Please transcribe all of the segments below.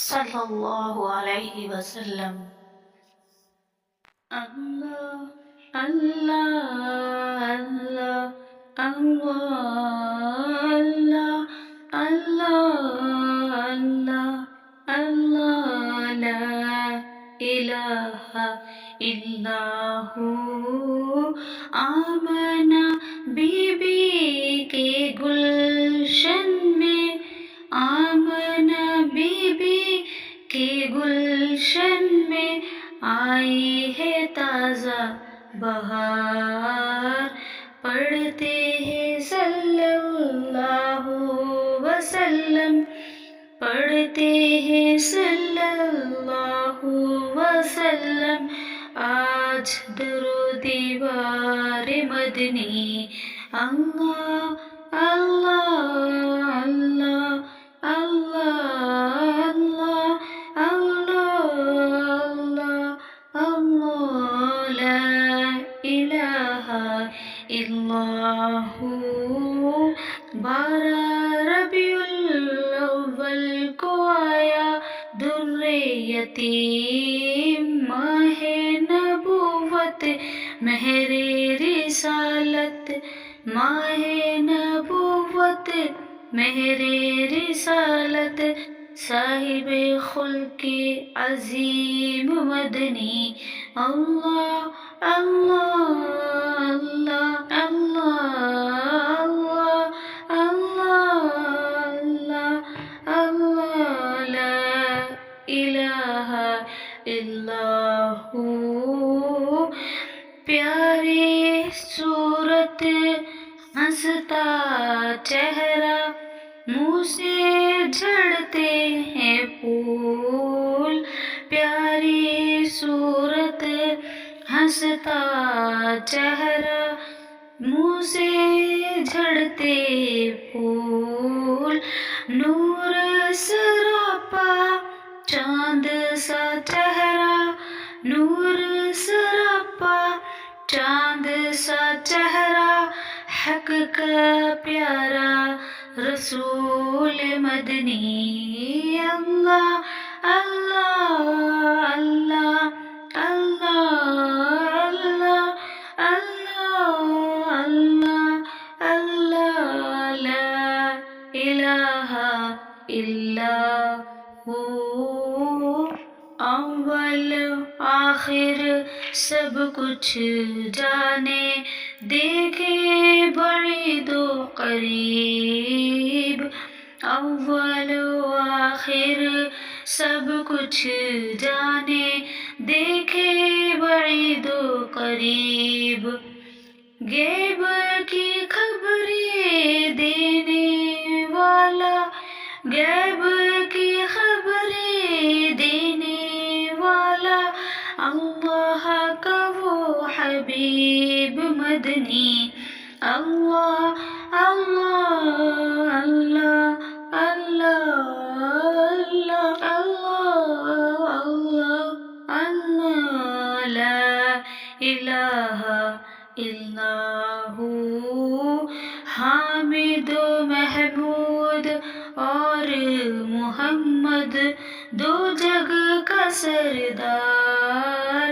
صلی اللہ علیہ وسلم۔ اللہ اللہ اللہ اللہ اللہ اللہ اللہ لا الہ الا ہو۔ آمنہ بی بی کے گلشن میں، آمنہ بی بی کے گلشن میں آئی ہے تازہ بہار، پڑھتے ہیں صلی اللہ وسلم، پڑھتے ہیں صلی اللہ وسلم۔ آج در و دیوار مدنی، اللہ اللہ اللہ اللہ اللہ اللہ اللہ لا الہ الا ہو۔ 12 ربیع الاول کو آیا در یتیم، ماہ نبوت مہر رسالت، ماہ نبوت مہر رسالت، صاحب خلق عظیم مدنی، اللہ اللہ اللہ اللہ اللہ اللہ اللہ لا الہ الا ہو۔ پیاری صورت ہنستا چہرہ، منہ سے جھڑتے ہیں پھول، پیاری صورت ہنستا چہرہ، منہ سے جھڑتے پھول، نور سراپا چاند سا چہرہ، نور سراپا چاند سا چہرہ، حق کا پیارا رسول مدنی، اللہ اللہ اللہ اللہ اللہ اللہ اللہ لا الہ الا ہو۔ اول آخر سب کچھ جانے، دیکھے بعید و قریب، اول آخر سب کچھ جانے، دیکھے بعید و قریب، غیب کی خبریں دینے والا، غیب کی خبریں دینے والا، اللہ کا وہ حبیب مدنی، اللہ اللہ اللہ اللہ اللہ اللہ اللہ لا الہ الا ہو۔ حامد و محمود اور محمد دو جگ کا سردار،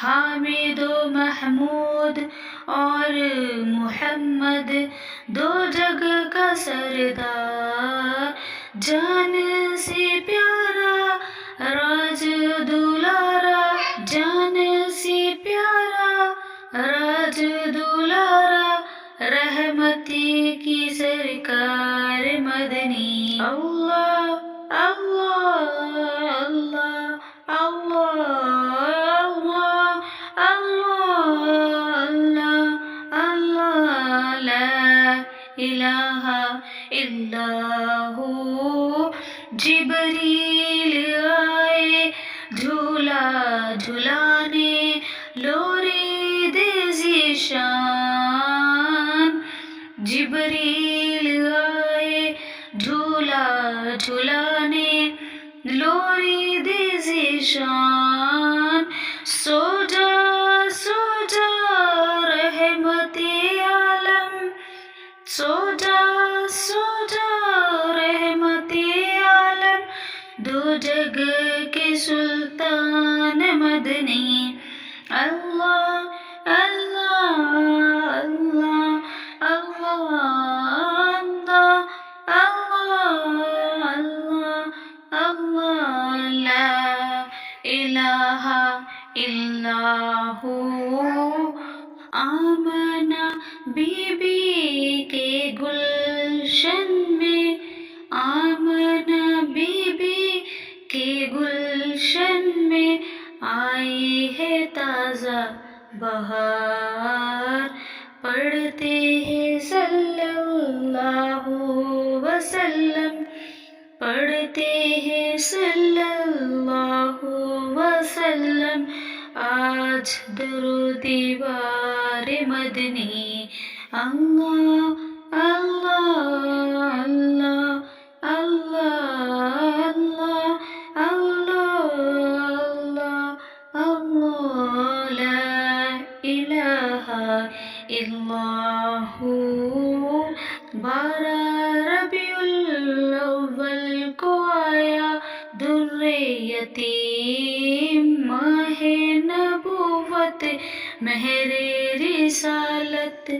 حامد و محمود اور محمد دو جگ کا سردار، جان سے پیارا راج دلارا، جان سے پیارا راج دلارا، رحمتی کی سرکار مدنی، اللہ اللہ اللہ اللہ اللہ اللہ لا الہ الا ہو۔ جبریل آئے جھولا جھلانے، لوری دے ذیشان، جبریل آئے جھولا جھلانے، لوری دے ذیشان، سو جا سو جا رحمت عالم، سو جا رحمت عالم، دو جگ کے سلطان مدنی اللہ اللہ اللہ اللہ اللہ اللہ اللہ لا الہ الا ہو آمنہ بی بی کے گلشن میں آمنہ بی بی کے گلشن میں آئی ہے تازہ بہار پڑھتے ہیں صلی اللہ وسلم پڑھتے ہیں صلی اللہ وسلم آج درود دیوار مدنی اللہ اللہ اللہ اللہ اللہ اللہ اللہ لا الہ الا ہو 12 ربیع الاول کو آیا در یتیم ماہ نبوت مہر رسالت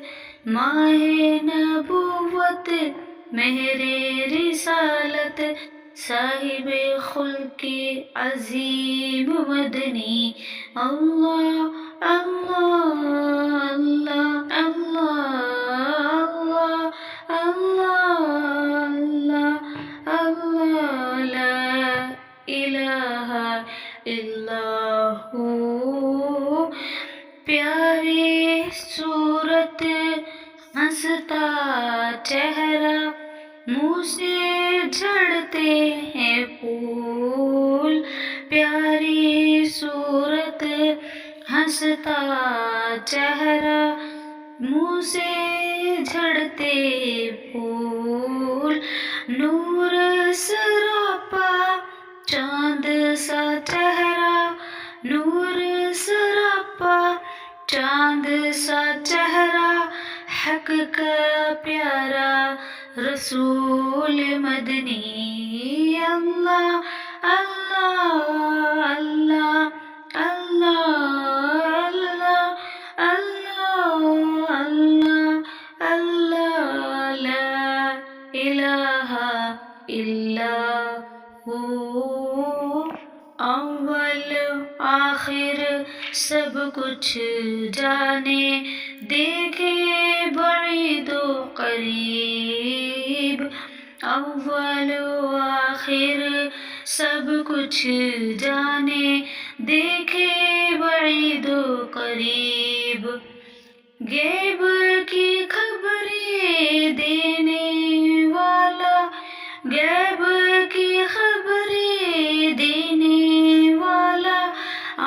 ماہ نبوت مہر رسالت صاحب خلق عظیم مدنی اللہ اللہ اللہ اللہ اللہ اللہ اللہ لا الہ الا ہو پیاری صورت ہنستا چہرہ منہ سے جھڑتے ہیں پھول پیاری صورت ہنستا چہرہ منہ سے جھڑتے پھول نور سراپا چاند سا چہرہ نور سراپا چاند سا چہرہ حق کا پیارا رسول مدنی اللہ اللہ اللہ اللہ اللہ اللہ اللہ لا الہ الا ہو اول آخر سب کچھ جانے دیکھے بعید و قریب اول و آخر سب کچھ جانے دیکھے بعید و قریب غیب کی خبریں دینے والا غیب کی خبریں دینے والا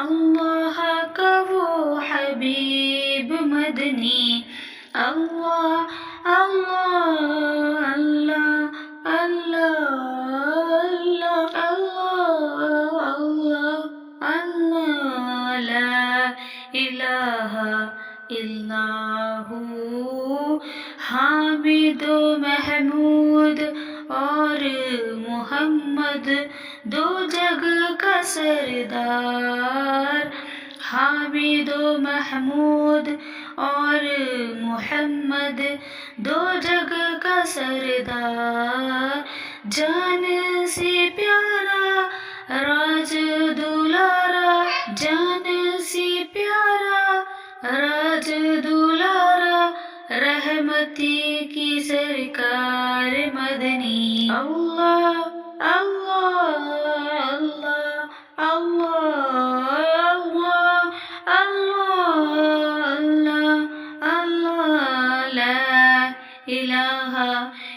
اللہ کا وہ حبیب مدنی اللہ اللہ اللہ اللہ اللہ اللہ اللہ لا الہ الا ہو حامد و محمود اور محمد دو جگ کا سردار حامد و محمود اور محمد دو جگ کا سردار جان سے پیارا راج دلارا جان سے پیارا راج دلارا رحمتی کی سرکار مدنی اللہ اللہ اللہ اللہ اللہ اللہ لا الہ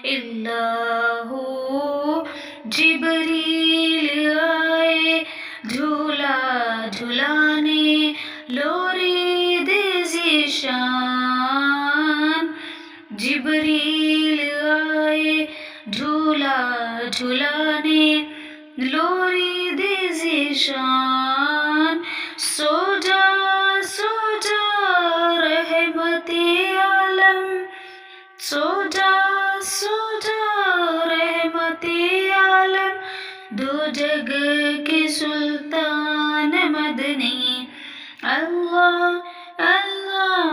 الا ہو جبریل آئے جھولا جھلانے لوری دے ذیشان جبریل آئے جھولا جھلانے لوری دے ذیشان سو جا رحمت عالم سو جا رحمت عالم دو جگ کے سلطان مدنی اللہ اللہ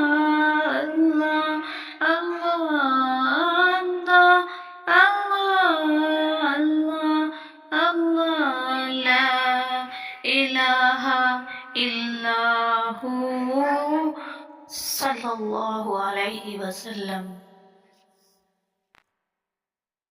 اللہ اللہ اللہ اللہ اللہ لا الہ الا ہو صلی اللہ علیہ وسلم.